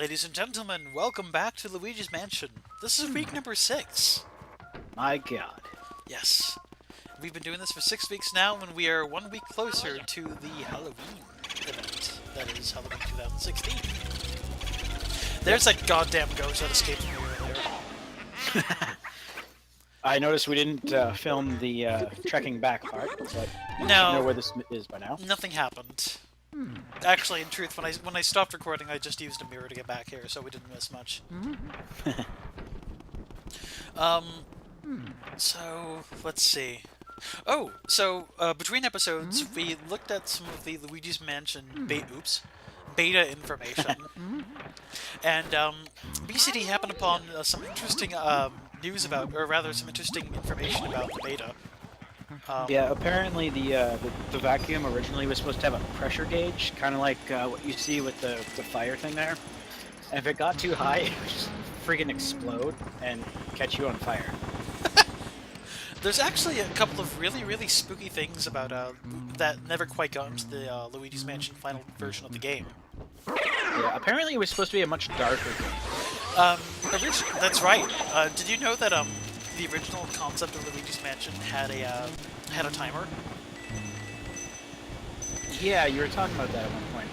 Ladies and gentlemen, welcome back to Luigi's Mansion. This is week number 6. My God. Yes. We've been doing this for 6 weeks now, and we are 1 week closer to the Halloween event. That is Halloween 2016. There's that goddamn ghost that escaped from me earlier. I noticed we didn't film the trekking back part, but you should know where this is by now. Nothing happened. Actually, in truth, when I stopped recording, I just used a mirror to get back here, so we didn't miss much. So let's see. Oh, so between episodes, we looked at some of the Luigi's Mansion beta information, and BCD happened upon some interesting news about, or rather, some interesting information about the beta. Yeah, apparently the vacuum originally was supposed to have a pressure gauge, kind of like what you see with the fire thing there. And if it got too high, it would just freaking explode and catch you on fire. There's actually a couple of really spooky things about that never quite got into the Luigi's Mansion final version of the game. Yeah, apparently it was supposed to be a much darker game. That's right. Did you know that the original concept of Luigi's Mansion had a timer? Yeah, you were talking about that at one point.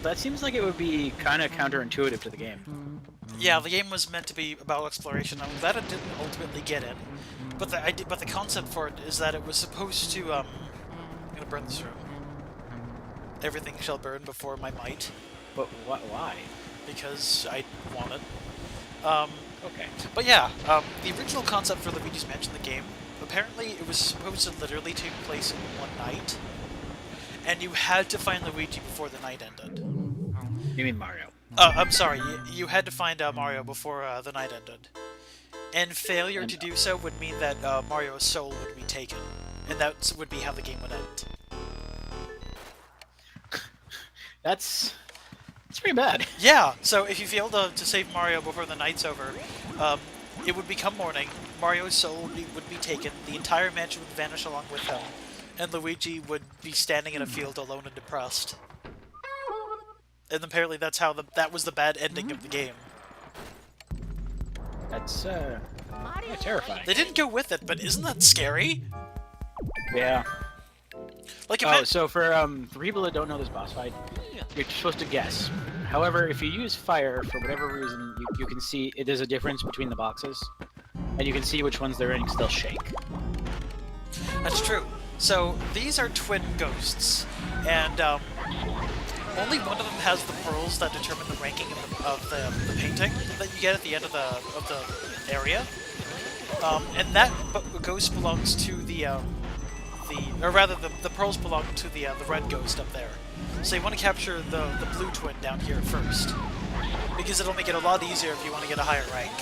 That seems like it would be kind of counterintuitive to the game. Yeah, the game was meant to be about exploration. I'm glad it didn't ultimately get it. But the concept for it is that it was supposed to I'm gonna burn this room. Everything shall burn before my might. But why? Because I want it. Okay. But yeah, the original concept for Luigi's Mansion, the game, apparently it was supposed to literally take place in one night, and you had to find Luigi before the night ended. You mean Mario? I'm sorry, you had to find Mario before the night ended. And failure to do so would mean that Mario's soul would be taken, and that would be how the game would end. That's pretty bad. Yeah, so if you fail to save Mario before the night's over, it would become morning, Mario's soul would be taken, the entire mansion would vanish along with him, and Luigi would be standing in a field alone and depressed. And apparently that's how that was the bad ending of the game. That's terrifying. They didn't go with it, but isn't that scary? Yeah. Like, so for people that don't know this boss fight, you're supposed to guess. However, if you use fire, for whatever reason, you can see there's a difference between the boxes, and you can see which ones they're in still shake. That's true. So these are twin ghosts, and only one of them has the pearls that determine the ranking of the painting that you get at the end of the area, and that ghost belongs to or rather, the pearls belong to the red ghost up there. So you want to capture the blue twin down here first, because it'll make it a lot easier if you want to get a higher rank.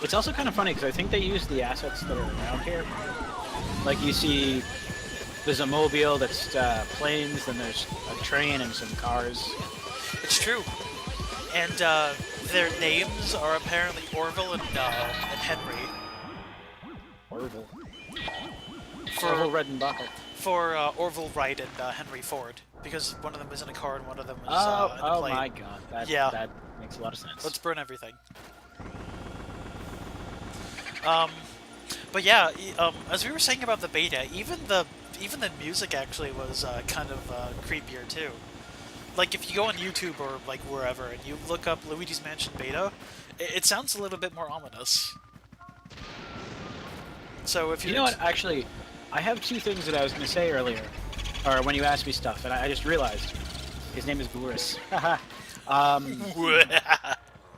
It's also kind of funny, because I think they use the assets that are around here. Like, you see, there's a mobile that's planes, then there's a train and some cars. It's true. And their names are apparently Orville and Henry. Orville. For Orville Redenbacher. For Orville Wright and Henry Ford, because one of them is in a car and one of them is in a oh plane. My God, that makes a lot of sense. Let's burn everything. But yeah, as we were saying about the beta, even the music actually was kind of creepier too. Like, if you go on YouTube or like wherever and you look up Luigi's Mansion beta, it sounds a little bit more ominous. So if you know what, actually, I have two things that I was going to say earlier, or when you asked me stuff, and I just realized his name is Boris.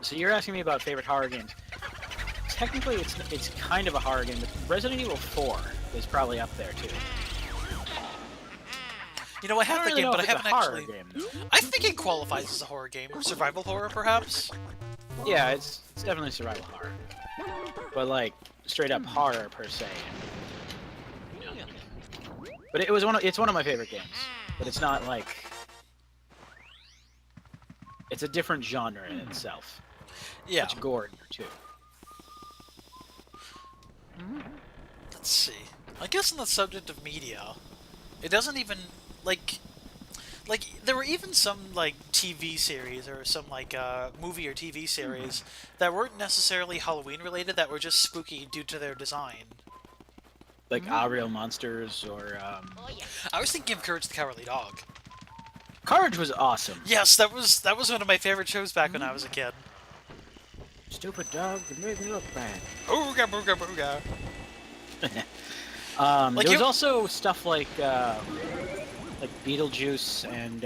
So you're asking me about favorite horror games. Technically, it's kind of a horror game, but Resident Evil 4 is probably up there too. You know, I have the game, but I haven't actually. Game, I think it qualifies as a horror game, survival horror, perhaps. Yeah, it's definitely survival horror, but like straight up horror per se. But it's one of my favorite games, but it's not like, it's a different genre in itself. Yeah. It's gore in here too. Let's see. I guess on the subject of media, it doesn't even, like Like, there were even some, like, TV series or some, like, movie or TV series that weren't necessarily Halloween-related, that were just spooky due to their design. Like Real Monsters or I was thinking of Courage the Cowardly Dog. Courage was awesome. Yes, that was one of my favorite shows back when I was a kid. Stupid dog, you made me look bad. Ooga booga booga. Like there was also stuff like Beetlejuice and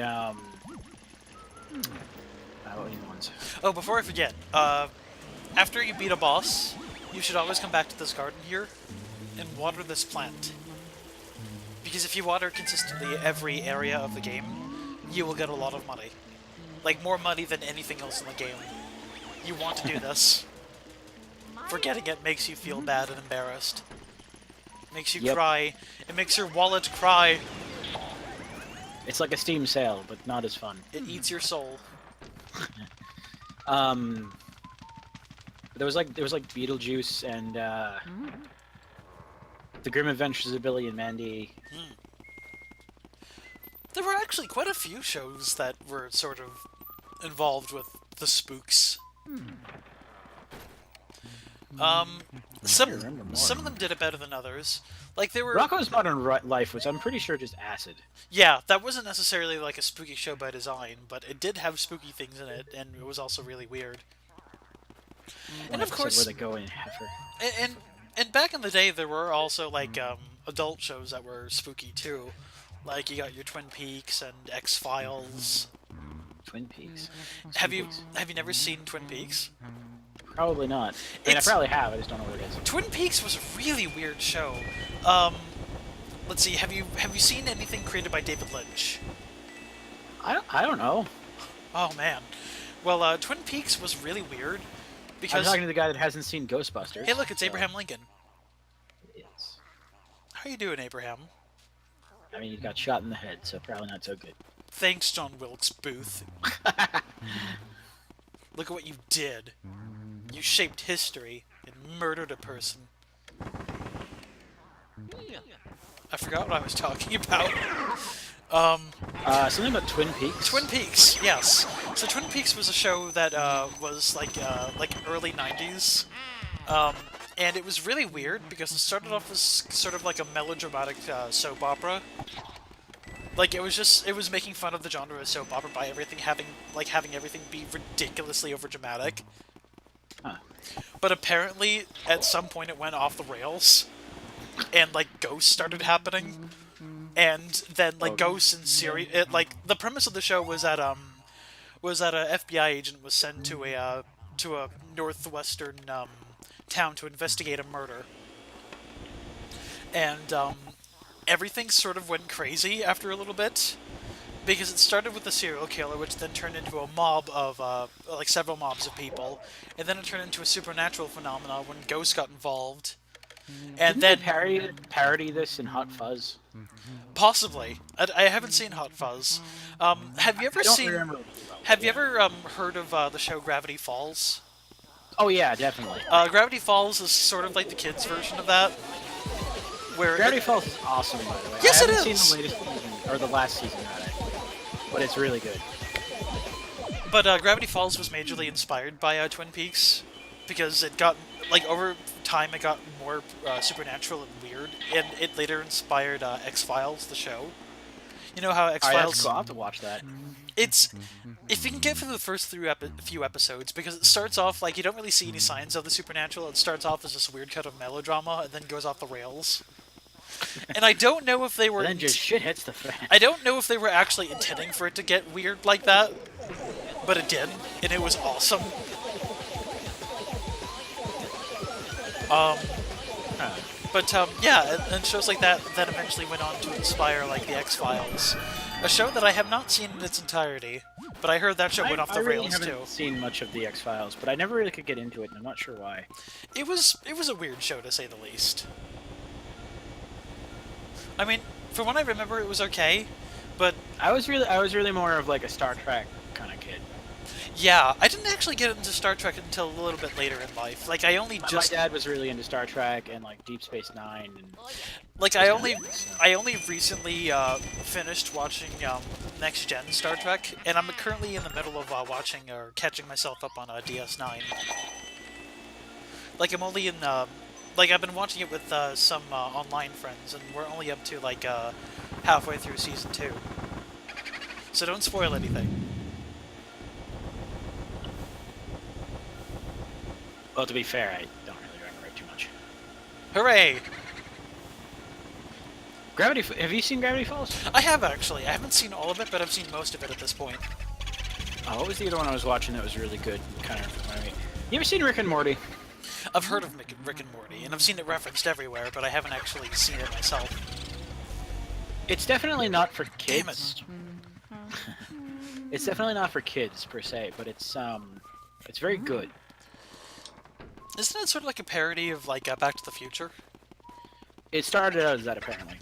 what even ones? Oh, before I forget, after you beat a boss, you should always come back to this garden here and water this plant. Because if you water consistently every area of the game, you will get a lot of money. Like, more money than anything else in the game. You want to do this. Forgetting it makes you feel bad and embarrassed. Makes you cry. It makes your wallet cry. It's like a Steam sale, but not as fun. It eats your soul. There was like Beetlejuice and The Grim Adventures of Billy and Mandy. There were actually quite a few shows that were sort of involved with the spooks. Some of them did it better than others. Like, there were... Rocko's Modern Life was, I'm pretty sure, just acid. Yeah, that wasn't necessarily like a spooky show by design, but it did have spooky things in it, and it was also really weird. And of course... Where they go in heifer. And back in the day, there were also, like, adult shows that were spooky, too. Like, you got your Twin Peaks and X-Files. Twin Peaks? Have you never seen Twin Peaks? Probably not. I mean, I probably have, I just don't know what it is. Twin Peaks was a really weird show. Let's see, have you seen anything created by David Lynch? I don't know. Oh, man. Well, Twin Peaks was really weird, because... I'm talking to the guy that hasn't seen Ghostbusters. Hey, look, it's Abraham Lincoln. It is. How you doing, Abraham? I mean, he got shot in the head, so probably not so good. Thanks, John Wilkes Booth. Look at what you did. You shaped history and murdered a person. I forgot what I was talking about. Something about Twin Peaks? Twin Peaks, yes. So Twin Peaks was a show that was like early 90s. And it was really weird because it started off as sort of like a melodramatic soap opera. Like, it was making fun of the genre of soap opera by having everything be ridiculously overdramatic. Huh. But apparently, at some point it went off the rails, and, like, ghosts started happening. And then, like, ghosts and the premise of the show was that a FBI agent was sent to a northwestern, town to investigate a murder. And, everything sort of went crazy after a little bit, because it started with a serial killer, which then turned into a mob of, like, several mobs of people, and then it turned into a supernatural phenomenon when ghosts got involved. And Didn't then they parody this in Hot Fuzz? Possibly. I haven't seen Hot Fuzz. Have you ever heard of the show Gravity Falls? Oh yeah, definitely. Gravity Falls is sort of like the kids' version of that. Where Gravity Falls is awesome, by the way. Yes, I it haven't is! seen the latest season, or the last season, rather. But it's really good. But Gravity Falls was majorly inspired by Twin Peaks, because it got, like, over time it got more supernatural and weird, and it later inspired X-Files, the show. You know how X-Files... Cool. I'll have to watch that. It's... If you can get through the first few episodes, because it starts off, like, you don't really see any signs of the supernatural, it starts off as this weird kind of melodrama, and then goes off the rails. And I don't know if they were... And then just shit hits the fan. I don't know if they were actually intending for it to get weird like that, but it did, and it was awesome. Yeah, and shows like that eventually went on to inspire, like, the X-Files. A show that I have not seen in its entirety, but I heard that show went off the rails, too. I haven't seen much of the X-Files, but I never really could get into it, and I'm not sure why. It was a weird show, to say the least. I mean, from what I remember, it was okay, but... I was really more of, like, a Star Trek kind of kid. Yeah, I didn't actually get into Star Trek until a little bit later in life. Like, I only My just... dad was really into Star Trek and like Deep Space Nine and Like, those kind of things, so. I only recently finished watching Next Gen Star Trek, and I'm currently in the middle of watching or catching myself up on DS9. Like, I'm only in like I've been watching it with some online friends, and we're only up to like halfway through season 2. So don't spoil anything. Well, to be fair, I don't really remember it too much. Hooray! Have you seen Gravity Falls? I have actually. I haven't seen all of it, but I've seen most of it at this point. Oh, what was the other one I was watching that was really good? Kind of reminded me. You ever seen Rick and Morty? I've heard of Rick and Morty, and I've seen it referenced everywhere, but I haven't actually seen it myself. It's definitely not for kids. Damn it. It's definitely not for kids per se, but it's very good. Isn't it sort of like a parody of like Back to the Future? It started out as that apparently.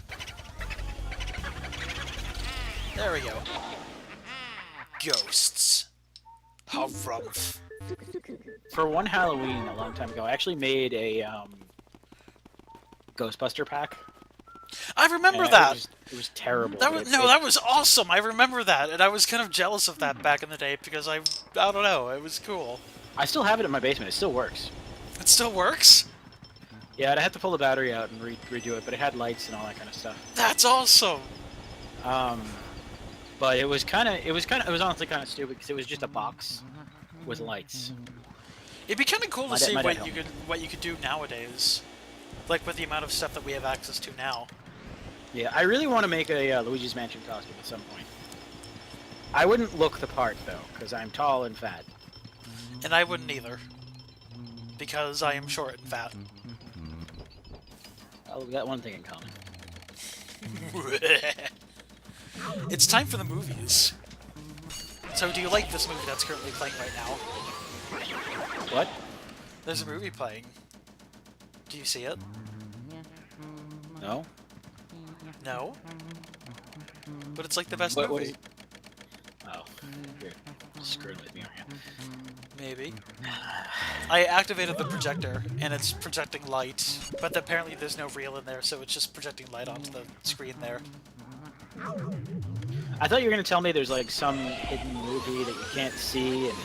There we go. Ghosts. How rough. For one Halloween a long time ago, I actually made a Ghostbuster pack. I remember and that. It was terrible. That was that was awesome. I remember that, and I was kind of jealous of that back in the day because I don't know, it was cool. I still have it in my basement. It still works. It still works? Yeah, I'd have to pull the battery out and redo it, but it had lights and all that kind of stuff. That's awesome. But it was honestly kind of stupid because it was just a box with lights. It'd be kind of cool to see what you could do nowadays, like with the amount of stuff that we have access to now. Yeah, I really want to make a Luigi's Mansion costume at some point. I wouldn't look the part though, because I'm tall and fat. And I wouldn't either, because I am short and fat. Oh, we got one thing in common. It's time for the movies. So, do you like this movie that's currently playing right now? What? There's a movie playing. Do you see it? No? No? But it's like the best What movie. is it? Oh, you're screwing with me, aren't you? Maybe. I activated the projector, and it's projecting light, but apparently there's no reel in there, so it's just projecting light onto the screen there. I thought you were going to tell me there's like some hidden movie that you can't see, and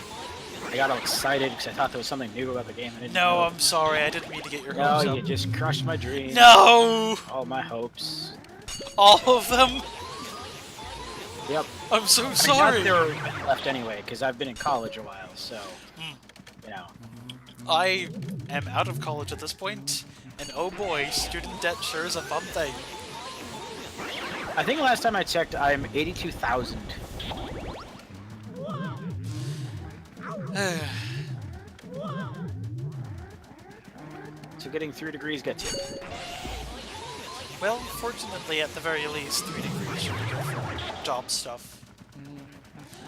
I got all excited because I thought there was something new about the game. I didn't know. I'm sorry, I didn't mean to get your hopes No, up. you just crushed my dreams. No! All my hopes. All of them? Yep. I'm so I mean, sorry! there were left anyway, because I've been in college a while, so, you know. I am out of college at this point, and oh boy, student debt sure is a fun thing. I think last time I checked, I'm 82,000. So getting 3 degrees gets you. Well, fortunately, at the very least, 3 degrees should be good for job stuff.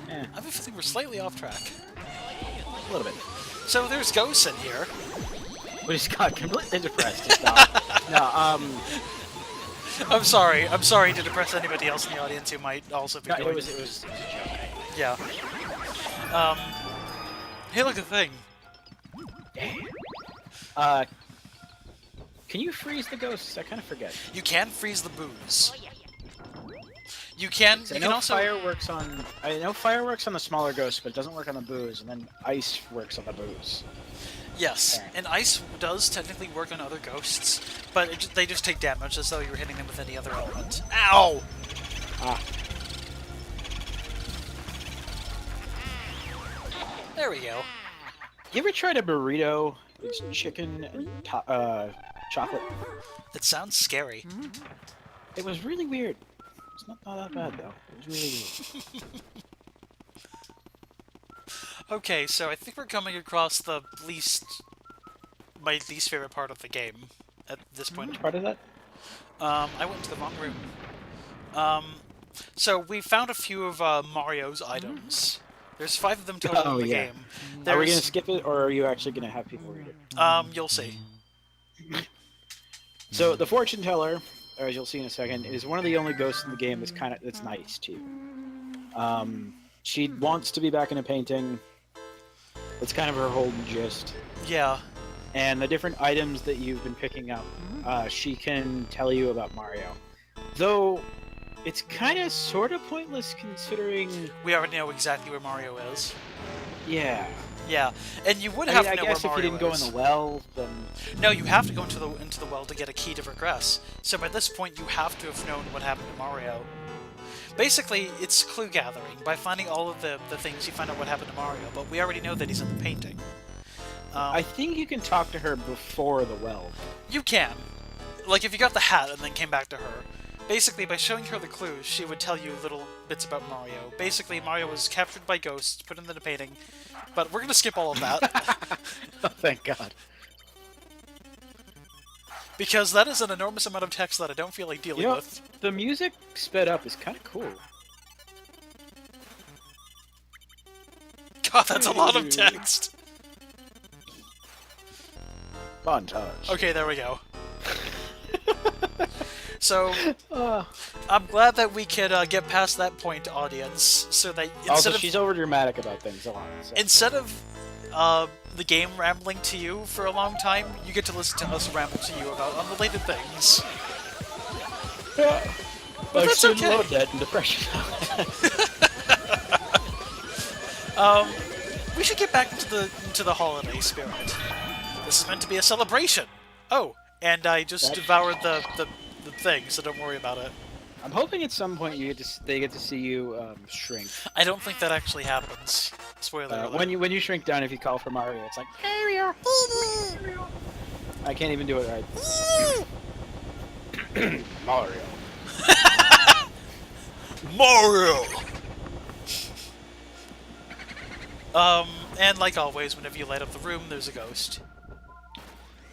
Yeah, I have a feeling we're slightly off track. a little bit. So there's ghosts in here. We just got completely depressed. Just now. No, I'm sorry to depress anybody else in the audience who might also be no, going. it was a joke. Yeah. Hey, look at the thing. Can you freeze the ghosts? I kind of forget. You can freeze the booze. You can. So You I can know also. fireworks on. I know fireworks on the smaller ghosts, but it doesn't work on the booze. And then ice works on the booze. Yes, and ice does technically work on other ghosts, but they just take damage as though you were hitting them with any other element. Ow! Ah. There we go. You ever tried a burrito? It's chicken and chocolate. It sounds scary. It was really weird. It's not that bad though. It was really weird. Okay, so I think we're coming across my least favorite part of the game at this point. Which part of that? I went to the wrong room. So we found a few of Mario's items. There's 5 of them total in the game. Are we gonna skip it, or are you actually gonna have people read it? You'll see. So the fortune teller, or as you'll see in a second, is one of the only ghosts in the game that's nice too. She wants to be back in a painting, That's kind of her whole gist. Yeah. And the different items that you've been picking up, she can tell you about Mario. Though, it's kind of sort of pointless considering... We already know exactly where Mario is. Yeah. Yeah, and you would I have mean, to I know guess where if you Mario didn't go is. in the well, then... No, you have to go into the well to get a key to regress. So by this point, you have to have known what happened to Mario. Basically, it's clue gathering. By finding all of the things, you find out what happened to Mario, but we already know that he's in the painting. I think you can talk to her before the well. You can. Like, if you got the hat and then came back to her. Basically, by showing her the clues, she would tell you little bits about Mario. Basically, Mario was captured by ghosts, put into the painting, but we're gonna skip all of that. Oh, thank God. Because that is an enormous amount of text that I don't feel like dealing with. The music sped up is kind of cool. God, that's a lot of text! Montage. Okay, there we go. So, I'm glad that we could get past that point, audience, so that Also, she's over-dramatic about things a lot. So. instead of the game rambling to you for a long time, you get to listen to us ramble to you about unrelated things. But that's okay. Low debt and depression. We should get back into the holiday spirit. This is meant to be a celebration. Oh, and I just devoured the thing, so don't worry about it. I'm hoping at some point they get to see you shrink. I don't think that actually happens. Spoiler alert. When you shrink down, if you call for Mario, it's like Mario. I can't even do it right. Mario. Mario. And like always, whenever you light up the room, there's a ghost.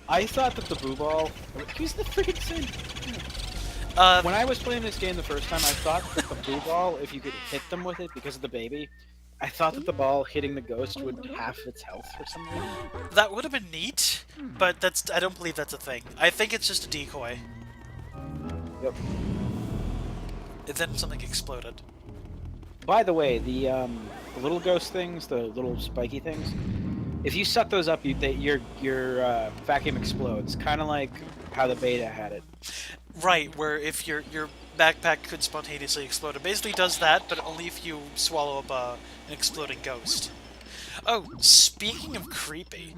I thought that the boo ball. Who's the freaking thing? When I was playing this game the first time, I thought that the boo ball, if you could hit them with it because of the baby, I thought that the ball hitting the ghost would half its health for some reason. That would have been neat, but I don't believe that's a thing. I think it's just a decoy. Yep. And then something exploded. By the way, the little ghost things, the little spiky things, if you suck those up, your vacuum explodes. Kind of like how the beta had it. Right, where if your backpack could spontaneously explode. It basically does that, but only if you swallow up an exploding ghost. Oh, speaking of creepy,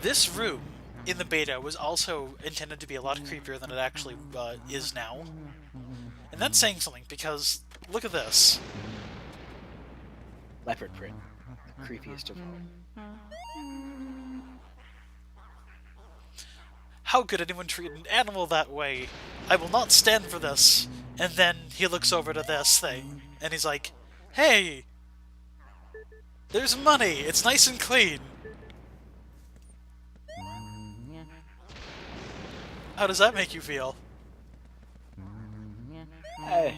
this room in the beta was also intended to be a lot creepier than it actually is now. And that's saying something, because look at this. Leopard print. The creepiest of all. How could anyone treat an animal that way? I will not stand for this. And then he looks over to this thing, and he's like, hey! There's money! It's nice and clean! How does that make you feel? Hey.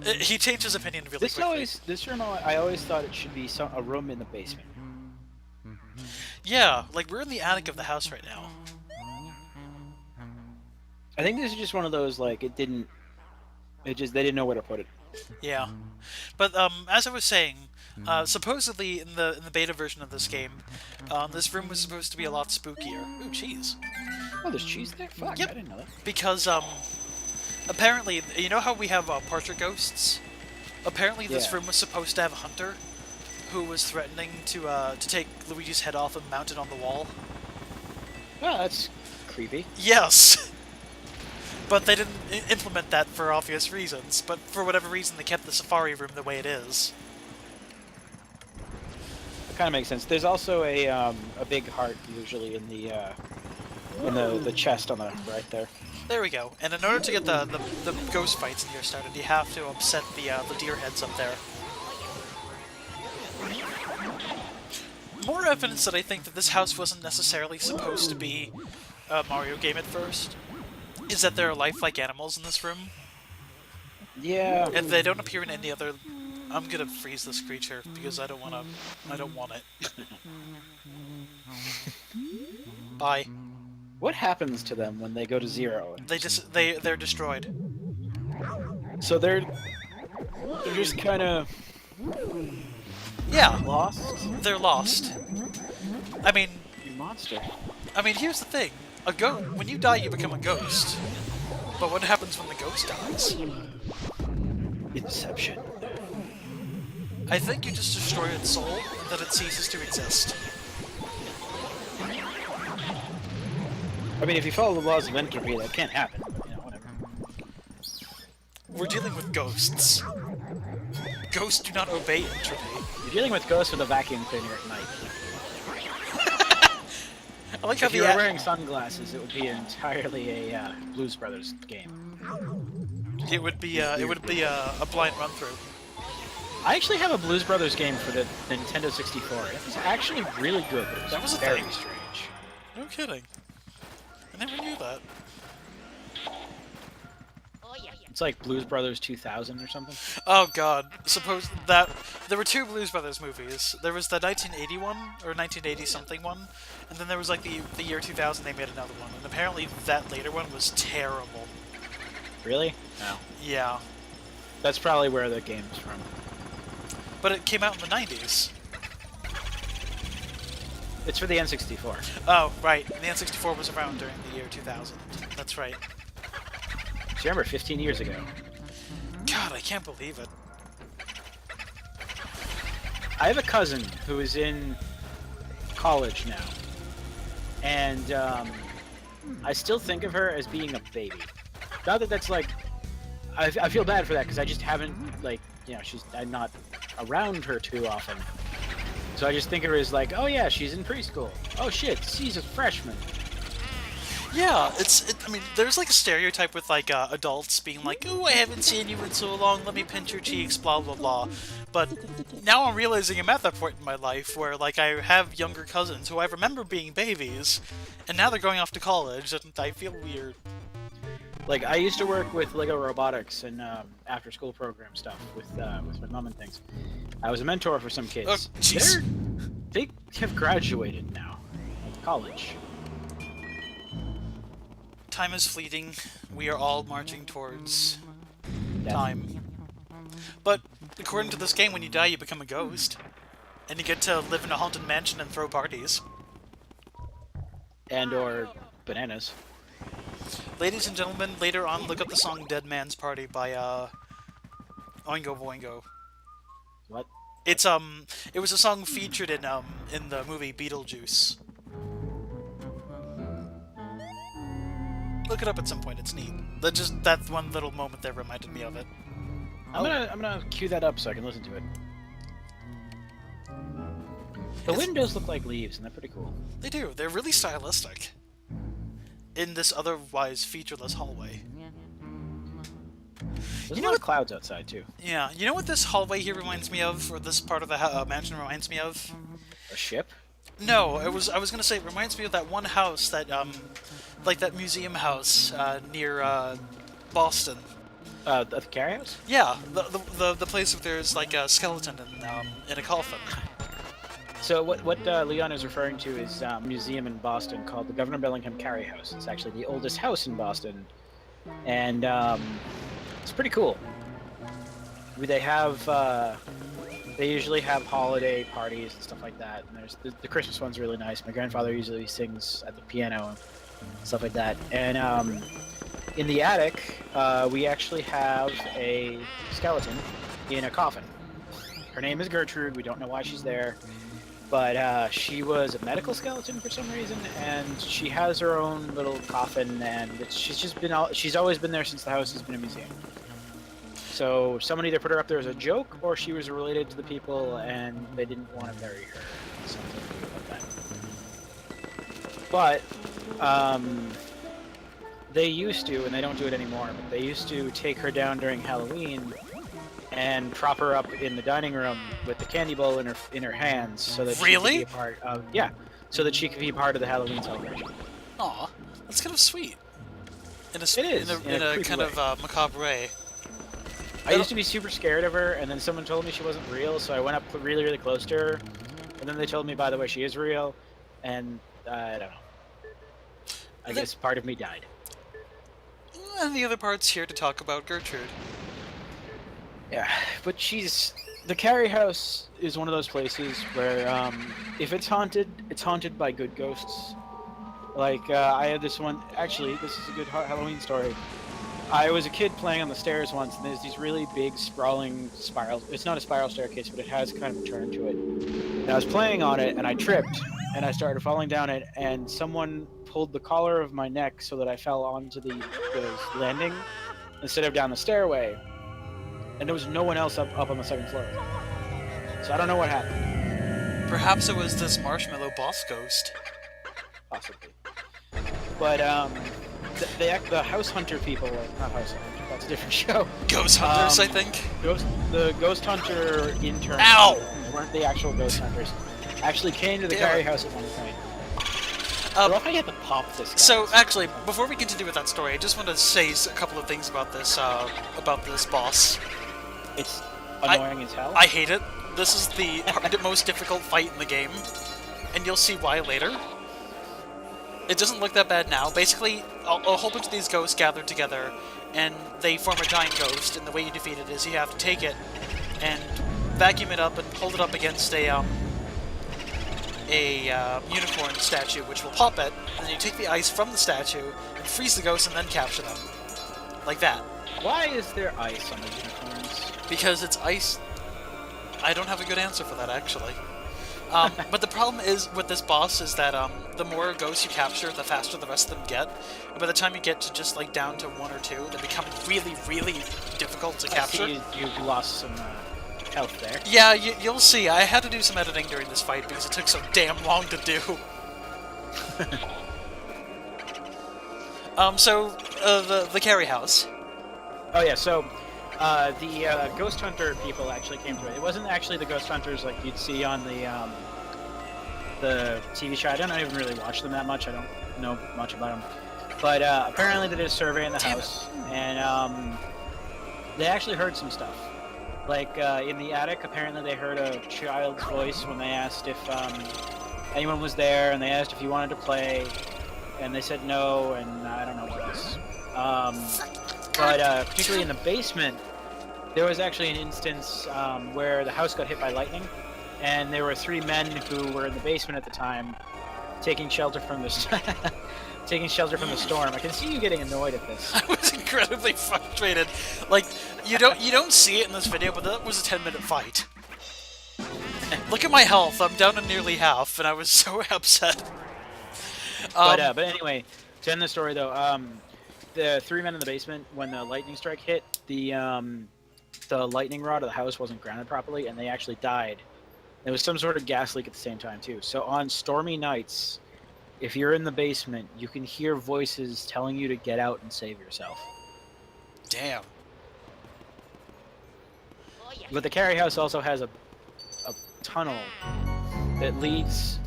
Yeah. He changed his opinion really quickly. This room, I always thought it should be a room in the basement. Yeah, like we're in the attic of the house right now. I think this is just one of those, like, they didn't know where to put it. Yeah. But, as I was saying, supposedly in the beta version of this game, this room was supposed to be a lot spookier. Ooh, cheese. Oh, there's cheese there? Fuck, Yep. I didn't know that. Because, apparently, you know how we have portrait ghosts? Apparently this room was supposed to have a hunter who was threatening to take Luigi's head off and mount it on the wall. Oh, that's creepy. Yes! But they didn't implement that for obvious reasons, but for whatever reason they kept the safari room the way it is. That kind of makes sense. There's also a big heart usually in the chest on the right there. There we go. And in order to get the ghost fights in here started, you have to upset the deer heads up there. More evidence that I think that this house wasn't necessarily supposed to be a Mario game at first is that there are lifelike animals in this room. Yeah. And they don't appear in any other... I'm gonna freeze this creature because I don't want it. Bye. What happens to them when they go to zero? They're destroyed. So they're just kind of Yeah, Lost? they're lost. I mean, You monster. here's the thing. When you die, you become a ghost. But what happens when the ghost dies? Inception. I think you just destroy its soul, and then it ceases to exist. I mean, if you follow the laws of entropy, that can't happen. You know, whatever. We're dealing with ghosts. Ghosts do not obey entropy. You're dealing with ghosts with a vacuum cleaner at night. I like how If you were wearing sunglasses, it would be entirely a Blues Brothers game. it would be a blind run through. I actually have a Blues Brothers game for the Nintendo 64. It was actually really good. But it was That was a very thing? strange. No kidding. I never knew that. It's like Blues Brothers 2000 or something. Oh god. Suppose that there were two Blues Brothers movies. There was the 1981 or 1980 something one, and then there was like the year 2000 they made another one. And apparently that later one was terrible. Really? No. Yeah. That's probably where the game's from. But it came out in the 90s. It's for the N64. Oh, right. And the N64 was around during the year 2000. That's right. So remember, 15 years ago. God, I can't believe it. I have a cousin who is in college now, and I still think of her as being a baby. Not that that's like, I feel bad for that because I just haven't, like, you know, I'm not around her too often. So I just think of her as like, oh yeah, she's in preschool. Oh shit, she's a freshman. Yeah, I mean, there's like a stereotype with like adults being like, "Oh, I haven't seen you in so long. Let me pinch your cheeks." Blah blah blah. But now I'm realizing I'm at that point in my life where like I have younger cousins who I remember being babies, and now they're going off to college, and I feel weird. Like I used to work with Lego Robotics and after-school program stuff with my mom and things. I was a mentor for some kids. Oh, jeez. They have graduated now, college. Time is fleeting. We are all marching towards Death. time. But according to this game, when you die, you become a ghost, and you get to live in a haunted mansion and throw parties. And or bananas. Ladies and gentlemen, later on, look up the song "Dead Man's Party" by Oingo Boingo. What? It's it was a song featured in the movie Beetlejuice. Look it up at some point. It's neat. That one little moment there reminded me of it. I'm gonna cue that up so I can listen to it. The windows look like leaves, and they're pretty cool. They do. They're really stylistic. In this otherwise featureless hallway. There's a lot of clouds outside too. Yeah. You know what this hallway here reminds me of, or this part of the mansion reminds me of? A ship? No, I was gonna say it reminds me of that one house that like that museum house near Boston. The carry house? Yeah, the place where there's like a skeleton in a coffin. So what Leon is referring to is a museum in Boston called the Governor Bellingham Carry House. It's actually the oldest house in Boston, and it's pretty cool. They have they usually have holiday parties and stuff like that. And there's the Christmas one's really nice. My grandfather usually sings at the piano and stuff like that. And in the attic, we actually have a skeleton in a coffin. Her name is Gertrude. We don't know why she's there. But she was a medical skeleton for some reason, and she has her own little coffin, and she's always been there since the house has been a museum. So someone either put her up there as a joke, or she was related to the people, and they didn't want to bury her. Something like that. But they used to, and they don't do it anymore, but they used to take her down during Halloween and prop her up in the dining room with the candy bowl in her hands, so that she could be a part of so that she could be part of the Halloween celebration. Aw, that's kind of sweet. It is in a kind of macabre way. I used to be super scared of her, and then someone told me she wasn't real, so I went up really, really close to her, and then they told me, by the way, she is real, and I don't know. I guess part of me died. And the other part's here to talk about Gertrude. Yeah, but she's The Carry House is one of those places where, if it's haunted by good ghosts. Like, I had this one... Actually, this is a good Halloween story. I was a kid playing on the stairs once, and there's these really big, sprawling spiral... It's not a spiral staircase, but it has kind of a turn to it. And I was playing on it, and I tripped, and I started falling down it, and someone pulled the collar of my neck so that I fell onto the landing instead of down the stairway. And there was no one else up on the 2nd floor. So I don't know what happened. Perhaps it was this marshmallow boss ghost. Possibly. But, the House Hunter people... Not House Hunter, that's a different show. Ghost Hunters, I think? The Ghost Hunter interns... Ow! They weren't the actual Ghost Hunters. Actually came to the Carry House at one point. I love how you have to pop this guy. So, actually, before we continue with that story, I just want to say a couple of things about this boss. It's annoying as hell. I hate it. This is the most difficult fight in the game, and you'll see why later. It doesn't look that bad now. Basically, a whole bunch of these ghosts gathered together, and they form a giant ghost, and the way you defeat it is you have to take it and vacuum it up and hold it up against a unicorn statue, which will pop it, and then you take the ice from the statue and freeze the ghost and then capture them. Like that. Why is there ice on the unicorns? Because it's ice. I don't have a good answer for that, actually. But the problem is with this boss is that the more ghosts you capture, the faster the rest of them get. And by the time you get to just like down to 1 or 2, they become really, really difficult to capture. I see you've lost some health there. Yeah, you'll see. I had to do some editing during this fight because it took so damn long to do. The Carry House. Oh yeah, so the Ghost Hunter people actually came to it. It wasn't actually the Ghost Hunters like you'd see on the TV show. I don't even really watch them that much. I don't know much about them. But apparently they did a survey in the house, and they actually heard some stuff. Like in the attic, apparently they heard a child's voice when they asked if anyone was there, and they asked if you wanted to play, and they said no, and I don't know what else. But particularly in the basement, there was actually an instance where the house got hit by lightning, and there were 3 men who were in the basement at the time, taking shelter from the storm. I can see you getting annoyed at this. I was incredibly frustrated. Like, you don't see it in this video, but that was a 10-minute fight. Look at my health. I'm down to nearly half, and I was so upset. But anyway, to end the story though, the 3 men in the basement, when the lightning strike hit, the lightning rod of the house wasn't grounded properly, and they actually died. There was some sort of gas leak at the same time too. So on stormy nights, if you're in the basement, you can hear voices telling you to get out and save yourself. Damn. But the Carry House also has a tunnel that leads.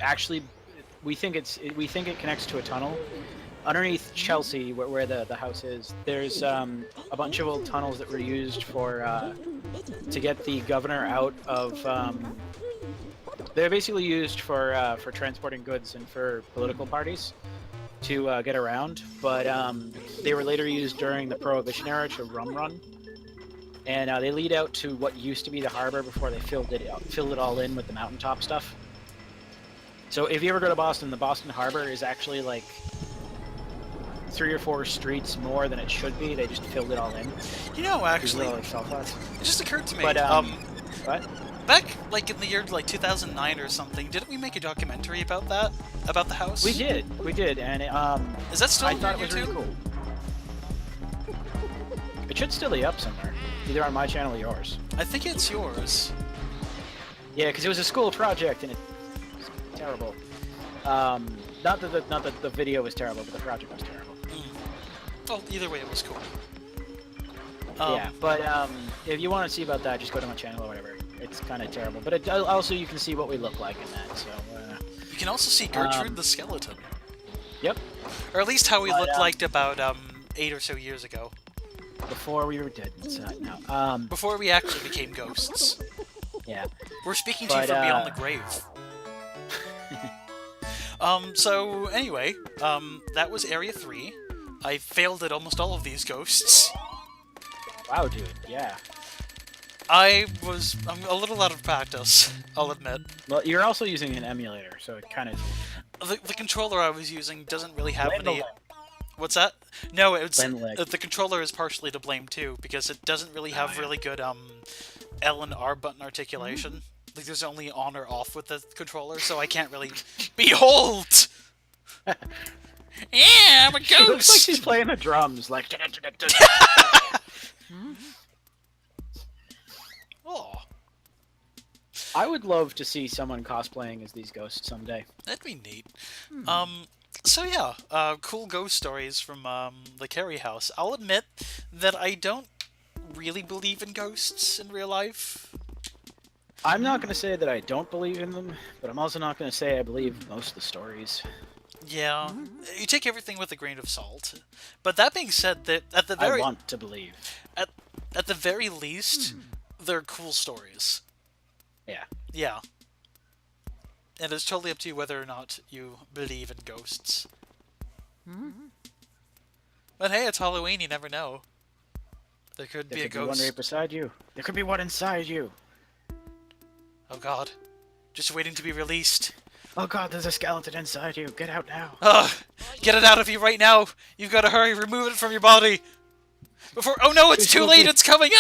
Actually, we think it connects to a tunnel underneath Chelsea, where the house is. There's a bunch of old tunnels that were used for to get the governor out of. They're basically used for transporting goods and for political parties to get around. But they were later used during the Prohibition era to rum run, and they lead out to what used to be the harbor before they filled it all in with the mountaintop stuff. So if you ever go to Boston, the Boston Harbor is actually like 3 or 4 streets more than it should be. They just filled it all in. You know, actually, it just occurred to me. But what? Back like in the year like 2009 or something, didn't we make a documentary about that? About the house? We did, and is that still I on thought YouTube? It was really cool. It should still be up somewhere, either on my channel or yours. I think it's yours. Yeah, because it was a school project and it was terrible. Not that the video was terrible, but the project was terrible. Well, either way, it was cool. Yeah, but if you want to see about that, just go to my channel or whatever. It's kind of terrible, but also you can see what we look like in that. So you can also see Gertrude the skeleton. Yep. Or at least how we looked like about 8 or so years ago. Before we were dead inside. No. Before we actually became ghosts. Yeah. We're speaking to you from beyond the grave. So anyway, that was Area 3. I failed at almost all of these ghosts. Wow, dude. Yeah. I'm a little out of practice, I'll admit. Well, you're also using an emulator, so it kind of... The controller I was using doesn't really have Blame the any... lag. What's that? No, it's Blame the lag. the controller is partially to blame too, because it doesn't really have really good L and R button articulation. Like there's only on or off with the controller, so I can't really... Behold! Yeah, I'm a She looks like ghost! she's playing the drums, like... Oh, I would love to see someone cosplaying as these ghosts someday. that'd be neat. So yeah, cool ghost stories from the Carey house. I'll admit that I don't really believe in ghosts in real life. I'm not going to say that I don't believe in them, but I'm also not going to say I believe most of the stories. Yeah, you take everything with a grain of salt. But that being said, that at the I very want to believe. at the very least, they're cool stories. Yeah. Yeah. And it's totally up to you whether or not you believe in ghosts. But hey, it's Halloween, you never know. There could be There a could be one ghost. right beside you. There could be one inside you. Oh god. Just waiting to be released. Oh god, there's a skeleton inside you. Get out now. Ugh! Get it out of you right now! You've got to hurry, remove it from your body! Before- oh no, it's It's too okay. late, it's coming!